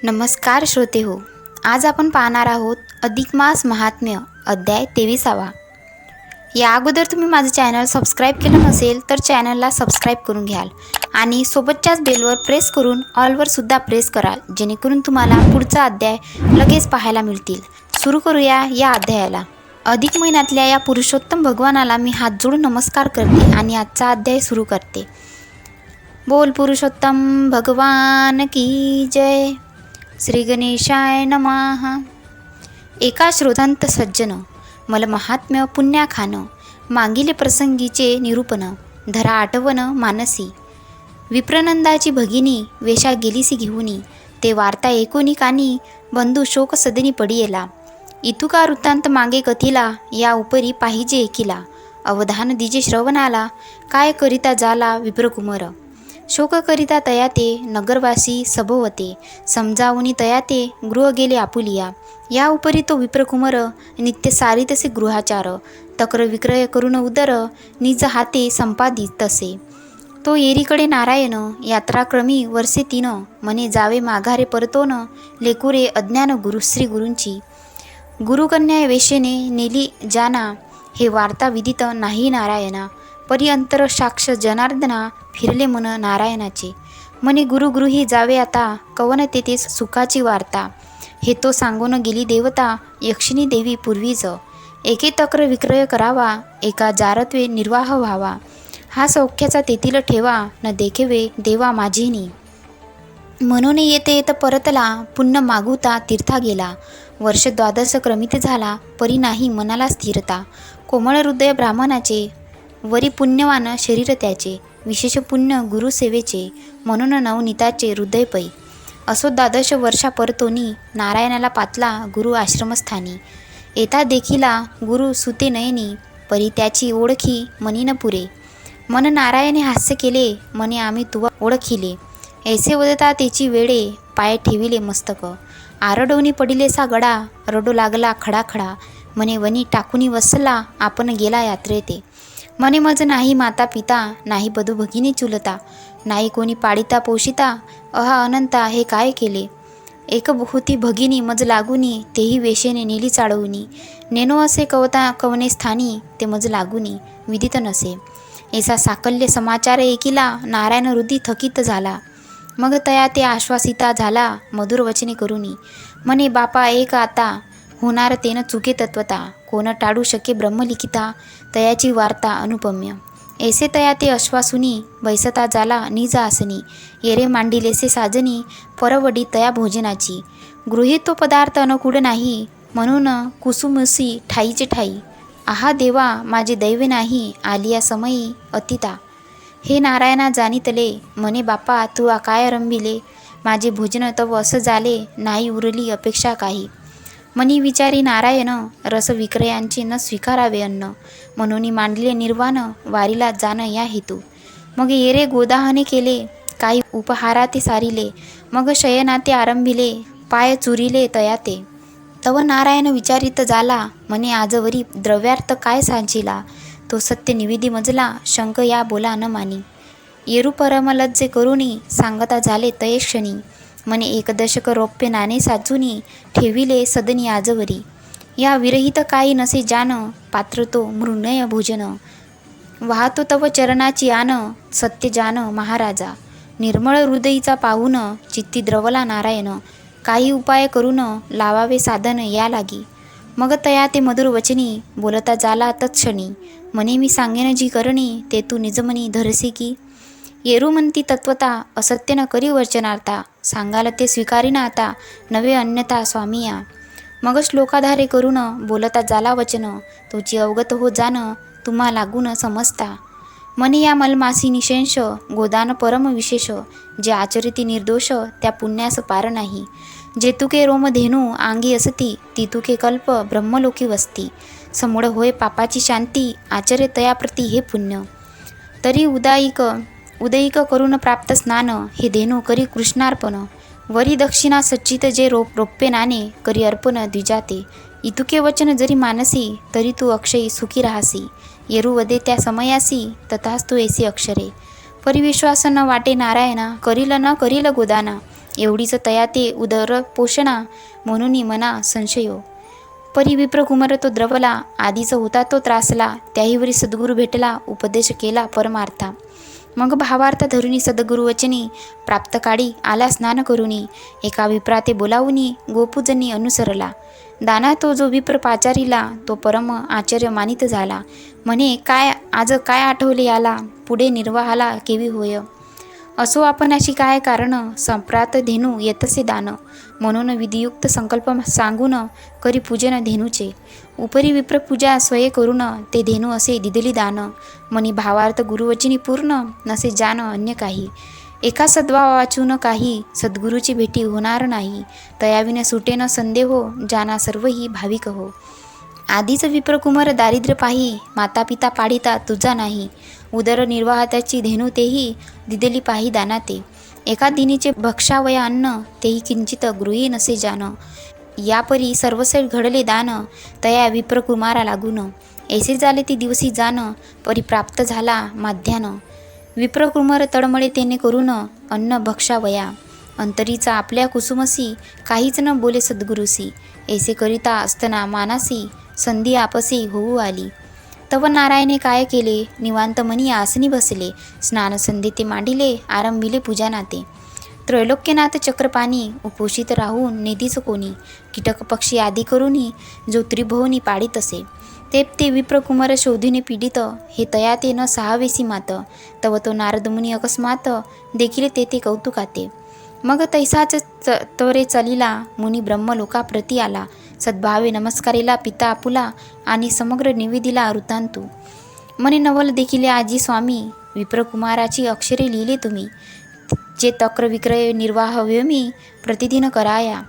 नमस्कार श्रोते हो. आज आपण पाहणार आहोत अधिक मास महात्म्य अध्याय 23. या अगोदर तुम्ही माझं चॅनल सबस्क्राईब केलं नसेल तर चॅनलला सबस्क्राईब करून घ्याल आणि सोबतच्याच बेलवर प्रेस करून ऑलवर सुद्धा प्रेस कराल, जेणेकरून तुम्हाला पुढचा अध्याय लगेच पाहायला मिळतील. सुरू करूया या अध्यायाला. अधिक महिन्यातल्या या पुरुषोत्तम भगवानाला मी हात जोडून नमस्कार करते आणि आजचा अध्याय सुरू करते. बोल पुरुषोत्तम भगवान की जय. श्री गणेशाय नमः. एका श्रोतांत सज्जन मल महात्म्य पुण्याखान, मागिले प्रसंगीचे निरूपण, धरा आठवण मानसी. विप्रनंदाची भगिनी वेशा गेलीसी घेऊनी, ते वार्ता ऐकोनी कानी, बंधू शोक सदनी पडियेला. इतुका वृत्तांत मागे कथिला, या उपरी पाहिजे एकिला. अवधान दिजे श्रवणाला, काय करिता जाला विप्रकुमार. शोक करिता तयाते नगरवासी सभोवते, समजावूनी तयाते गृह गेले आपुलिया. या उपरी तो विप्रकुमार, नित्य सारितसे गृहाचार. तक्र विक्रय करून उदर, निज हाते संपादित तसे. तो येरीकडे नारायण, यात्राक्रमी वर्षे 3, मने जावे माघारे परतोन. लेकुरे अज्ञान श्री गुरूंची, गुरुकन्या वेशेने नेली जाना. हे वार्ता विदित नाही नारायणा, परी अंतर साक्ष जनार्दना. फिरले मन नारायणाचे, मने गुरुगृही जावे आता, कवन तेथे सुखाची वार्ता. हे तो सांगून गेली देवता, यक्षिणी देवी पूर्वीच. एके तक्र विक्रय करावा, एका जारत्वे निर्वाह व्हावा. हा सौख्याचा तेथील ठेवा, न देखेवे देवा माझीनी. म्हणून येते येत परतला, पुण्य मागुता तीर्था गेला. वर्ष 12 क्रमित झाला, परी नाही मनाला स्थिरता. कोमळ हृदय ब्राह्मणाचे, वरी पुण्यवान शरीर त्याचे. विशेष पुण्य गुरुसेवेचे, म्हणून नवनीताचे हृदय पै. असो 12 वर्षा परतोनी, नारायणाला पातला गुरु आश्रमस्थानी. येता देखिला गुरु सुते नयनी, परी त्याची ओळखी मनी न पुरे. मन नारायणे हास्य केले, मने आम्ही तुवा ओळखिले. ऐसे वदता तेची वेळे, पाय ठेविले मस्तक. आरडवनी पडिले सा गडा, रडू लागला खडाखडा. मने वनी टाकुनी वसला, आपण गेला यात्रेते. मने मज नाही माता पिता, नाही बधू भगिनी चुलता. नाही कोणी पाडिता पोषिता, अहा अनंता हे काय केले. एक होती भगिनी मज लागुनी, तेही वेशेने नेली चाळवुनी. नेनो असे कवता कवने स्थानी, ते मज लागुनी विदित नसे. ऐसा साकल्य समाचार एकिला, नारायण हृदी थकित झाला. मग तया ते आश्वासिता झाला, मधुर वचने करुनी. मने बापा एक आता, होणार तेन चुके तत्वता. कोण टाळू शके ब्रह्मलिखिता, तयाची वार्ता अनुपम्य. ऐसे तया ते आश्वासुनी, बैसता जाला निज आसनी. येरे मांडिलेसे साजनी, परवडी तया भोजनाची. गृहीत तो पदार्थ अनुकूड नाही, म्हणून कुसुमसी ठाईचे ठाई. आहा देवा माझे दैव नाही, आलिया समयी अतिता. हे नारायणा जाणितले, म्हणे बापा तू काय रंबिले. माझे भोजन तव असं झाले, नाही उरली अपेक्षा काही. मनी विचारी नारायण, रस विक्रयांचे न स्वीकारावे अन्न. म्हणून मांडले निर्वाण, वारीला जाण या हेतू. मग येरे गोदाहने केले, काही उपहाराते सारिले. मग शयनाते आरंभिले, पाय चुरिले तयाते. तव नारायण विचारित झाला, म्हणे आजवरी द्रव्यार्थ काय सांचिला. तो सत्य निविदी मजला, शंक या बोला न मानी. येरू परमलज्जे करुणी, सांगता झाले तये क्षणी. मने 1 दशक रौप्य नाणे साचुनी, ठेविले सदनी आजवरी. या विरहित काही नसे जान, पात्र तो मृण्मय भोजन. वाहतो तव चरणाची आन, सत्य जान महाराजा. निर्मळ हृदयीचा पाहून, चित्ती द्रवला नारायण. काही उपाय करून, लावावे साधन या लागी. मग तया ते मधुर वचनी, बोलता जाला तत्क्षणी. मने मी सांगेन जी करणी, ते तू निजमनी धरसी की. येरू म्हणती तत्वता, असत्य न करी वचनार्था. सांगाल ते स्वीकारीना आता, नवे अन्यथा स्वामिया. मग श्लोकाधारे करून, बोलता जाला वचन. तुझी अवगत हो जान, तुम्हा लागून समजता. मने या मलमासी निशेष, गोदान परम विशेष. जे आचरिती निर्दोष, त्या पुण्यास पार नाही. जेतुके रोम धेनू आंगी असती, तितुके कल्प ब्रह्मलोकी वसती. समूढ होय पापाची शांती, आचर्य तयाप्रती हे पुण्य. तरी उदयिक करून प्राप्त स्नान, हे धेनू करी कृष्णार्पण. वरी दक्षिणा सच्चित जे रोप्ये नाणे, करी अर्पण द्विजाते. इतुके वचन जरी मानसी, तरी तू अक्षयी सुखी राहासी. येरू वदे त्या समयासी, तथास्तु ऐसी अक्षरे. परिविश्वास न वाटे नारायणा, करील न करील गोदाना. एवढीच तया ते उदर पोषणा म्हणून मना संशयो. परी विप्रकुमार तो द्रवला, आधीच होता तो त्रासला, त्याहीवरी सद्गुरु भेटला, उपदेश केला परमार्था. मग भावार्थ धरुनी सद्गुरु वचनी, प्राप्त काळी आला स्नान करुनी, एका विप्राते बोलावुनी, गोपूजनी अनुसरला. दाना तो जो विप्र पाचारीला, तो परम आचार्य मानित झाला. म्हणे काय आज काय आठवले याला, पुढे निर्वाहाला केवी होय. असो आपणाशी काय कारण, संप्रात धेनू येतसे दान, म्हणून विधियुक्त संकल्प सांगून, करी पूजन धेनूचे. उपरी विप्र पूजा स्वये करून, ते धेनू असे दिदली दान, मनी भावार्थ गुरुवचनी पूर्ण, नसे जान अन्य काही. एका सद्भाव वाचून काही, सद्गुरूची भेटी होणार नाही, तयाविन सुटेन संदेहो, जाना सर्वही भाविक हो. आधीच विप्रकुमार दारिद्र्य पाही, माता पिता पाडिता तुझा नाही, उदरनिर्वाह त्याची धेनू तेही, दिदली पाही दाना ते. एका दिनीचे भक्षावया अन्न, तेही किंचित गृही नसे जान, यापरी सर्वसैल घडले दान, तया विप्रकुमारा लागून. ऐसे झाले ती दिवसी जान, परिप्राप्त झाला माध्यान. विप्रकुमार तळमळे तेने करून, अन्न भक्षावया, अंतरीचा आपल्या कुसुमसी, काहीच न बोले सद्गुरुसी. ऐसे करिता असतना मानासी, संधी आपसी होऊ आली. तव नारायणे काय केले, निवांत मनी आसनी बसले, स्नान संधी ते मांडिले, आरंभिले पूजा नाते. त्रैलोक्यनाथ चक्रपाणी, उपोषित राहून निधीच कोणी, कीटक पक्षी आदी करुनी, जो त्रिभुवनी पाडित असे. ते विप्रकुमार शोधीने पीडित, हे तया ते न सहावेसी मात, तव तो नारदमुनी अकस्मात, देखील ते कौतुकाते. मग तैसाच त्वरे चलिला, मुनी ब्रह्मलोका प्रती आला, सद्भावे नमस्कारिला पिता आपुला, आणि समग्र निवेदिला वृत्तांतू. मने नवल देखिले आजी स्वामी, विप्रकुमाराची अक्षरे लिहिले तुम्ही, जे तक्र विक्रय निर्वाह व्यमी, प्रतिदिन कराया.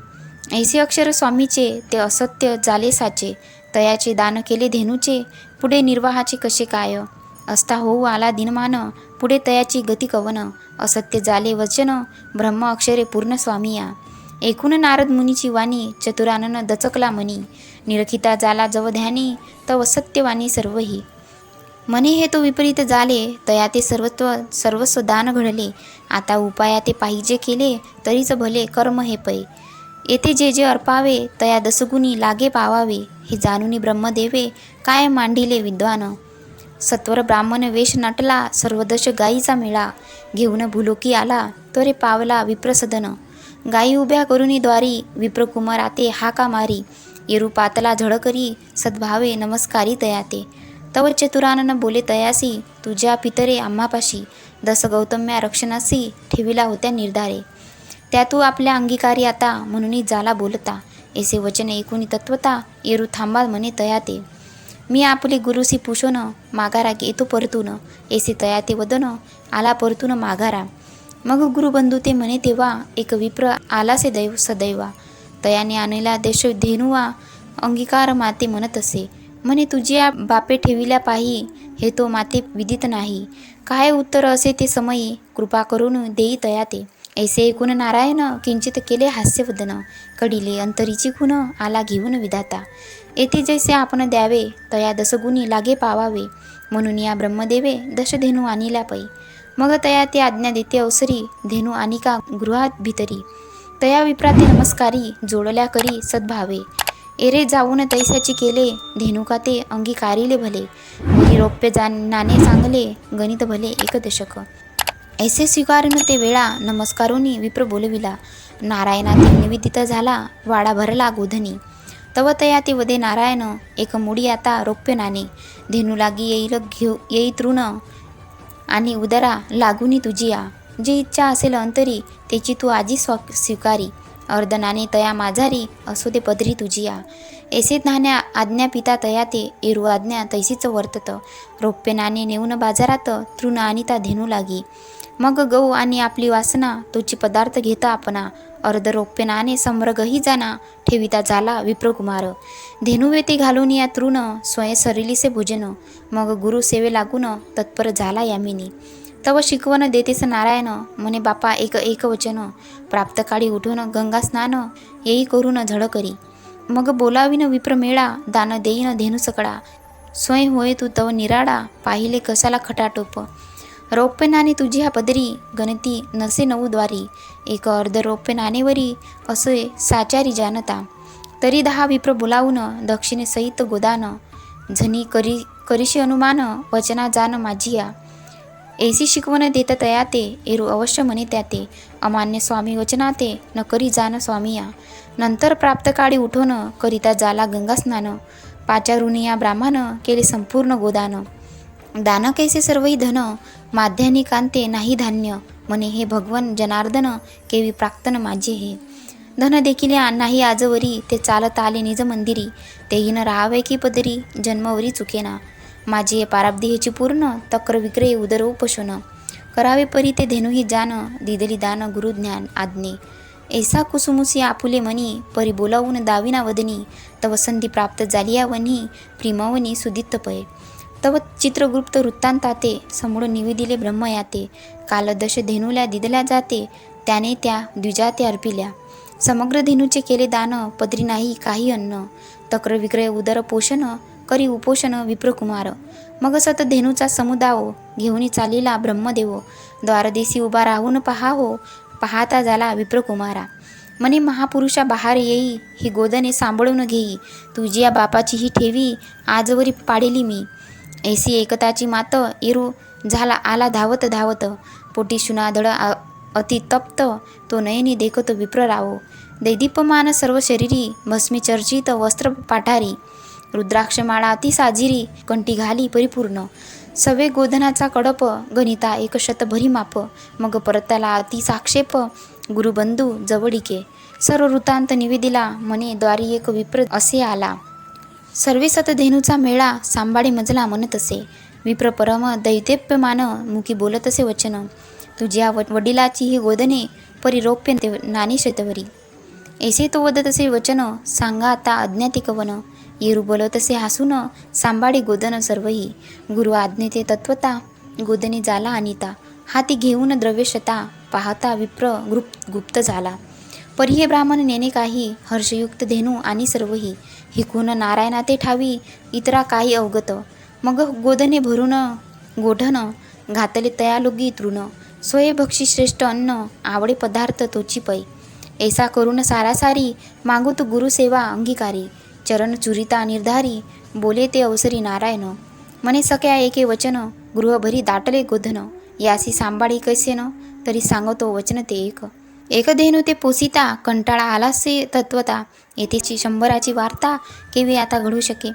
ऐसे अक्षर स्वामीचे, ते असत्य झाले साचे, तयाचे दान केले धेनूचे, पुढे निर्वाहाचे कसे काय. असता होऊ आला दिनमान, पुढे तयाची गती कवन, असत्य झाले वचन, ब्रह्म अक्षरे पूर्ण स्वामिया. एकूण नारद मुनीची वाणी, चतुरानन दचकला मनी, निरखिता जाला जव ध्यानी, तव सत्यवाणी सर्वही. मने हे तो विपरीत झाले, तया ते सर्वस्व दान घडले, आता उपाया ते पाहिजे केले, तरीच भले कर्म हे पै. येथे जे जे अर्पावे, तया दसगुणी लागे पावावे, हे जाणूनी ब्रह्मदेवे, काय मांडिले विद्वान. सत्वर ब्राह्मण वेश नटला, सर्वदश गायीचा मेळा, घेऊन भूलोकी आला, त्वरे पावला विप्रसदन. गायी उभ्या करुनी द्वारी, विप्रकुमार आते हाका मारी, येरुपातला झळकरी, सद्भावे नमस्कारी तयाते. तव चतुरानन बोले तयासी, तुझ्या पितरे आम्हापाशी, दस गौतम्या रक्षणासी, ठेविला होत्या निर्धारे. त्या तू आपल्या अंगीकारी आता, म्हणून झाला बोलता, ऐसे वचन ऐकूनी तत्वता, येरू थांबा म्हणे तयाते. मी आपले गुरुसी पुषोन, माघारा येतो परतून, ऐसे तयाते वदन, आला परतून माघारा. मग गुरुबंधू ते म्हणे तेव्हा, एक विप्र आलासे दैव सदैवा, तयाने आणला देश धेनुवा, अंगीकार माते म्हणत असे. म्हणे तुझ्या बापे ठेविल्या पाही, हे तो माते विदित नाही, काय उत्तर असे ते समयी, कृपा करून देई तयाते. ऐसे ऐकून नारायण, किंचित केले हास्यवदन, कडिले अंतरीची खुन, आला घेऊन विधाता. येथे जैसे आपण द्यावे, तया दसगुणी लागे पावावे, म्हणून या ब्रह्मदेवे दशधेनू आणिल्या पै. मग तया ते आज्ञा देते अवसरी, धेनू आनिका गृहात भीतरी, तया विप्राते नमस्कारी, जोडल्या करी सद्भावे. एरे जाऊन तैसाची केले, धेनुका ते अंगीकारिले भले, वरी रौप्य नाणे चांगले, गणित भले एक दशक. ऐसे स्वीकारून ते वेळा, नमस्कारोनी विप्र बोलविला, नारायणा ते निवेदित झाला, वाडा भरला गोधनी. तव तया ते वदे नारायण, एक मुडी आता रौप्य नाणे, धेनू लागी येई तृण, आणि उदरा लागुनी तुझिया. जी इच्छा असेल अंतरी, त्याची तू आजी स्वीकारी, अर्धनाने तया माझारी, असो दे पदरी तुझिया. ऐसे नाण्या आज्ञा पिता तया ते, एरू आज्ञा तैसीच वर्तत, रौप्य नाणे नेऊन बाजारात, तृण आणिता धेनू लागी. मग गौ आणि आपली वासना, तोची पदार्थ घेता आपणा, अर्ध रौप्य नाणे समरगही जाना, ठेविता झाला विप्रकुमार. धेनू वेते घालून या तृण, स्वयं सरिलीसे भोजन, मग गुरु सेवे लागून, तत्पर झाला यामिनी. तव शिकवण देतेस नारायण, म्हणे बापा एक वचन, प्राप्त काळी उठून गंगा स्नान, येई करून झळकरी. मग बोलाविन विप्र मेळा, दान देईन धेनू सकळा, स्वयं होय तू तव निराडा, पाहिले कसाला खटाटोप. रौप्य नाणे तुझी हा पदरी, गणती नसे नऊ द्वारी. एक अर्ध रौप्य नाणेवरी, असे साचारी जानता. तरी 10 विप्र बोलावून, दक्षिणे सहित गोदान. झनी करीशी अनुमान, वचना जान माझिया. ऐसी शिकवण देत तया ते, एरू अवश्य म्हणे त्याते. अमान्य स्वामी वचनाते, न करी जान स्वामिया. नंतर प्राप्त काळी उठोन, करिता जाला गंगा स्नान. पाचारुनी या ब्राह्मण, केले संपूर्ण गोदान. दान कैसे सर्वही धन, माध्यानी कांते नाही धान्य. म्हणे हे भगवन जनार्दन, केवी प्राक्तन माझे हे. धन देखील नाही आजवरी, ते चालत आले निज मंदिरी. तेही न राहावे की पदरी, जन्मवरी चुकेना. माझी पाराब्धी हेची पूर्ण, तक्र विक्रय उदरोपशोन. करावे परी ते धेनुही जान, दिदली दान गुरुज्ञान आज्ञे. ऐसा कुसुमुसी आपुले मनी, परी बोलावून दाविना वदनी. तव संधी प्राप्त झालिया वनी, प्रिमवनी सुदित्त पय. तव चित्रगुप्त वृत्तांताते, समूळ निवेदिले ब्रह्म याते. काल दश धेनुल्या दिदल्या जाते, त्याने त्या द्विजाते अर्पिल्या. समग्र धेनूचे केले दान, पदरी नाही काही अन्न. तक्र विक्रय उदर पोषण, करी उपोषण विप्रकुमार. मग सत धेनूचा समुदाव, घेऊनी चालीला ब्रह्मदेव. द्वारदेशी उभा राहून पहावो, पाहता झाला विप्रकुमारा. म्हणे महापुरुषा बहार येई, ही गोदने सांभाळून घेई. तुझी या बापाची ही ठेवी, आजवरी पाडेली मी. ऐसी एकताची मात, एरू झाला आला धावत धावत. पोटी शुनाधड अति तप्त, तो नयनी देखतो विप्रराव. दैदीप्यमान सर्व शरीरी, भस्मी चर्चित वस्त्र पाठारी. रुद्राक्षमाळा अति साजिरी, कंठी घाली परिपूर्ण. सवे गोधनाचा कडप, गणिता 100 भरी माप. मग परतला अति साक्षेप, गुरुबंधू जवळिके. सर्व वृत्तांत निवेदिला, म्हणे द्वारी एक विप्र असे आला. सर्वे सत धेनूचा मेळा, सांभाळे मजला मन तसे. विप्र परम दैत्यप्यमान, मुखी बोलत असे वचन. तुझ्या वडिलाची ही गोदने, परिरोप्य नाणी शेतवरी. ऐसे तो वदत असे वचन, सांगा आता अज्ञाती कवन. येरू बोलत असे हसून, सांभाळे गोदन सर्वही. गुरु आज्ञेते तत्वता, गोदने झाला अनिता. हाती घेऊन द्रव्यशता, पाहता विप्र गुप्त झाला. परी हे ब्राह्मण नेणे काही, हर्षयुक्त धेनू आणि सर्वही. हिकून नारायणा ते ठावी, इतरा काही अवगत. मग गोधने भरून गोढन, घातले तयालोगी तृण. सोये भक्षी श्रेष्ठ अन्न, आवडे पदार्थ तोची पै. ऐसा करून सारासारी, मागू तू गुरुसेवा अंगीकारी. चरण चुरिता निर्धारी, बोले ते अवसरी नारायण. म्हणे सख्या एके वचन, गृहभरी दाटले गोधन. यासी सांभाळी कैसेन, तरी सांगतो वचन ते एक. एक धेनू ते पोसिता, कंटाळा आलासे तत्वता. येथेची 100ची वार्ता, केवी आता घडू शके.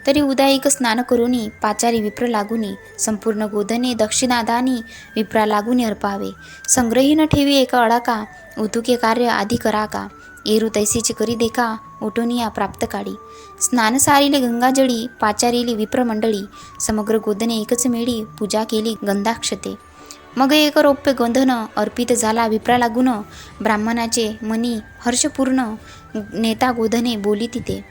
तरी उदायिक स्नान करुनी, पाचारी विप्र लागुनी. संपूर्ण गोधने दक्षिणादानी, विप्रा लागुनी अर्पावे. संग्रही न ठेवी एका अडाका, उतुके कार्य आधी करा का. एरू तैसीची करी देखा, ओटोनिया प्राप्त काढी. स्नान सारिले गंगाजळी, पाचारिली विप्रमंडळी. समग्र गोधने एकच मेळी, पूजा केली गंधाक्षते. मग एक रौप्य गोंधन, अर्पित झाला विप्रा लागून. ब्राह्मणाचे मनी हर्षपूर्ण, नेता गोधने बोली तिथे.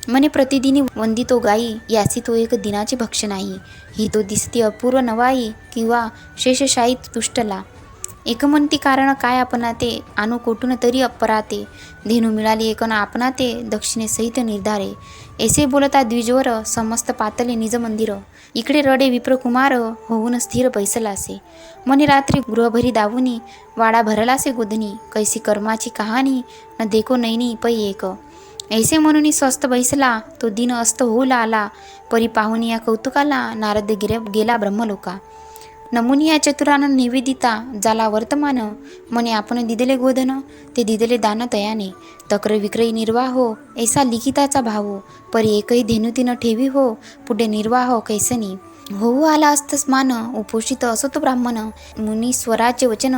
म्हणे प्रतिदिनी वंदितो गायी, यासी तो एक दिनाचे भक्ष नाही. ही तो दिसती अपूर्व नवाई, किंवा शेषशाहीत तुष्टला. एकमंती कारण काय आपणाते, आणू कोठून तरी अपराते. धेनू मिळाली एकन आपणाते, दक्षिणे सहित निर्धारे. ऐसे बोलता द्विजवर, समस्त पातले निज मंदिर. इकडे रडे विप्रकुमार, होऊन स्थिर बैसलासे. म्हणे रात्री गृहभरी दावुनी, वाडा भरलासे गोधनी. कैसी कर्माची कहाणी, न देखो नैनी पै एक. ऐसे म्हणून स्वस्थ बैसला, तो दिन अस्त होऊ आला. परी पाहुनी या कौतुकाला, नारद गेला ब्रह्मलोका. नमुनिया चतुरान निवेदिता, झाला वर्तमान. म्हणे आपण दिदले गोधन, ते दिदले दान तयाने. तक्र विक्रयी निर्वाह हो, ऐसा लिखिताचा भाव. परी एकही धेनुती न ठेवी हो, पुढे निर्वाह कैसनी. होऊ आला असतस्मान, उपोषित असो तो ब्राह्मण. मुनी स्वराचे वचन,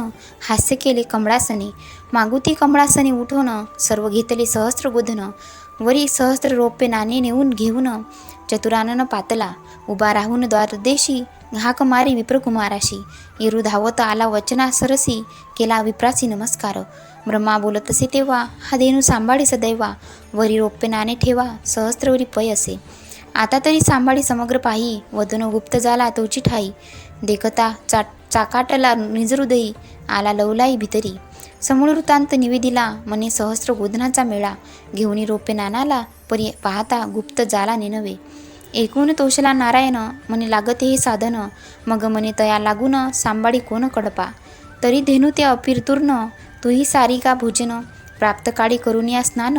हास्य केले कमळासने. मागुती कमळासने उठवून, सर्व घेतले सहस्त्र गोधन. वरी सहस्त्र रौप्य नाणे नेऊन घेऊन, चतुरानन पातला. उभा राहून द्वारदेशी, हाक मारी विप्रकुमाराशी. येरू धावत आला वचना सरसी, केला विप्रासी नमस्कार. ब्रह्मा बोलत असे तेव्हा, हा धेनू सांभाळी सदैवा. वरी रौप्य नाणे ठेवा, सहस्त्रवरी पै असे. आता तरी सांभाळी समग्र पाही, वदन गुप्त झाला तोची ठाई. देखता चाकाटला निजहृदयी, आला लवलाई भितरी. समूळ वृत्तांत निवेदिला, म्हणे सहस्त्र गोधनाचा मेळा. घेऊनी रौप्य नाणाला, परी पाहता गुप्त झाला नेनवे. एकूण तोषला नारायण म्हणे लागते हे साधन, मग म्हणे तया लागून सांबाडी कोण कडपा. तरी धेनू ते अपिरतूर्ण तुही सारी का भोजन, प्राप्त काळी करून या स्नान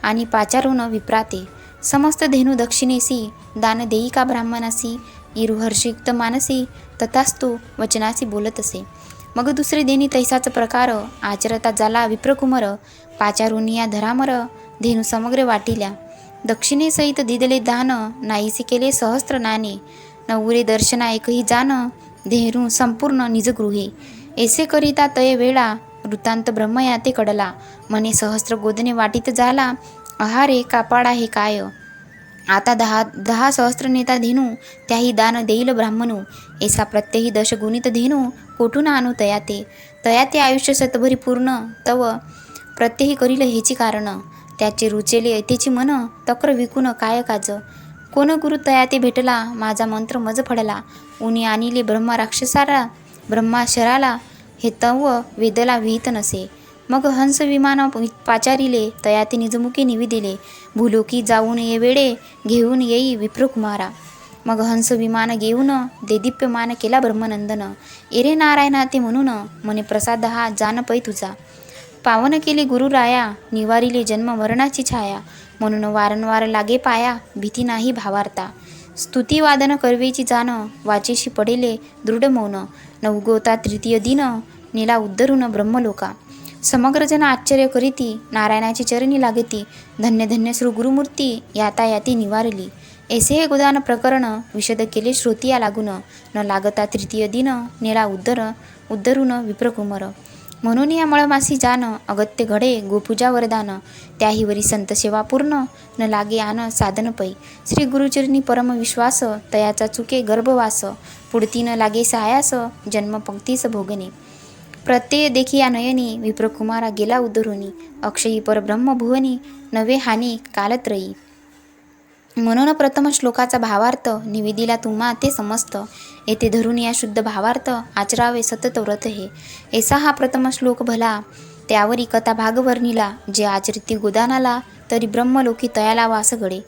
आणि पाचारून विप्राते. समस्त धेनू दक्षिणेसी दान देई का ब्राह्मणासी, इरुहर्षयुक्त मानसी तथास्तु वचनासी बोलत असे. मग दुसरे देणी तैसाच प्रकार आचरता झाला विप्रकुमर, पाचारुनिया धरामर धेनू समग्र वाटिल्या. दक्षिणेसहित दिदले दान नाहीसे केले सहस्त्र नाणे, नवुरे दर्शना एकही जान धेनू संपूर्ण निजगृहे. ऐसे करिता तय वेळा वृत्तांत ब्रह्मयाते कडला, म्हणे सहस्त्र गोदने वाटित झाला आहारे कापाडा हे काय. आता दहा सहस्त्र नेता धेनू त्याही दान देईल ब्राह्मणू, ऐसा प्रत्यही दशगुणित धेनू कोठून आणू तयाते आयुष्य शतभरी पूर्ण तव प्रत्यही करील हेची कारण. त्याचे रुचेले ऐतेची मन तक्र विकून काय काज, कोण गुरु तयाते भेटला माझा मंत्र मज फडला. उनी आणिले ब्रह्मा राक्षसाला ब्रह्मा शराला, हे तव वेदला विहित नसे. मग हंस विमान पाचारिले तयाते निजमुखे निविदिले, भूलोकी जाऊन ये वेळे घेऊन येई विप्रकुमारा. मग हंस विमान घेऊन देदीप्यमान केला ब्रह्मनंदन, एरे नारायणा ते म्हणून म्हणे प्रसाद हा जान पै तुझा. पावन केले गुरुराया निवारिले जन्म मरणाची छाया, म्हणून वारंवार लागे पाया भीती नाही भावार्था. स्तुती वादन करवेची जाण वाचेशी पडेले दृढ मौन, नवगोता तृतीय दिन नेला उद्धरून ब्रह्मलोका. समग्र जन आश्चर्य करीती नारायणाची चरणी लागती, धन्य धन्य श्री गुरुमूर्ती यातायाती निवारली. ऐसे हे गोदान प्रकरण विशद केले श्रोतिया लागून, न लागता तृतीय दिन नेला उद्धरून विप्रकुमर. म्हणून या मळमासी जान अगत्य घडे गोपूजा वरदान, त्याहीवरी संत सेवा पूर्ण न लागे आन साधन पै. श्री गुरुचरणी परम विश्वास तयाचा चुके गर्भवास, पुढती न लागे सहायास जन्म पंक्तीस भोगणे. प्रत्यय देखी या नयनी विप्रकुमारा गेला उद्धरुनी, अक्षयी परब्रह्म भुवनी नवे हानी कालत्रयी. म्हणून प्रथम श्लोकाचा भावार्थ निवेदिला तुम्हा ते समस्त, येथे धरून या शुद्ध भावार्थ आचरावे सतत व्रत हे. ऐसा हा प्रथम श्लोक भला, त्यावरी कथा भागवर्णिला, जे आचरिती गोदानाला तरी ब्रह्मलोकी तयाला वास घडे.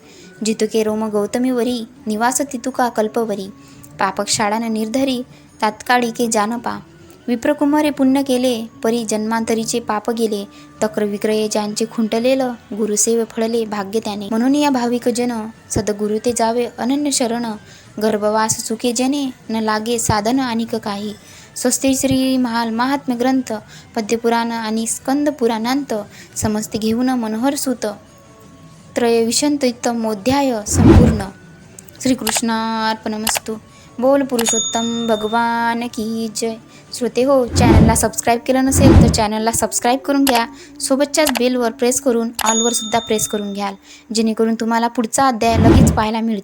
जितुके रोम गौतमीवरी निवास तितुका कल्पवरी, पापक्षाळान निर्धरी तात्काळिके जानपा. विप्रकुमारे पुण्य केले परी जन्मांतरीचे पाप गेले, तक्र विक्रये ज्यांचे खुंटलेलं गुरुसेवे फळले भाग्य त्याने. म्हणून या भाविक जन सद्गुरु ते जावे अनन्य शरण, गर्भवास चुके जने न लागे साधन अनिक काही. स्वस्ती श्री महात्म्य ग्रंथ पद्यपुराण आणि स्कंद पुराणांत समस्ते घेऊन मनोहर सूत त्रयविंशतितमोऽध्याय संपूर्ण. श्रीकृष्णार्पणमस्तु. बोल पुरुषोत्तम भगवान की जय. श्रोते हो, चॅनलला सबस्क्राईब केलं नसेल तर चॅनलला सबस्क्राईब करून घ्या, सोबतच्याच बेलवर प्रेस करून ऑलवर सुद्धा प्रेस करून घ्याल, जेणेकरून तुम्हाला पुढचा अध्याय लगेच पाहायला मिळतो.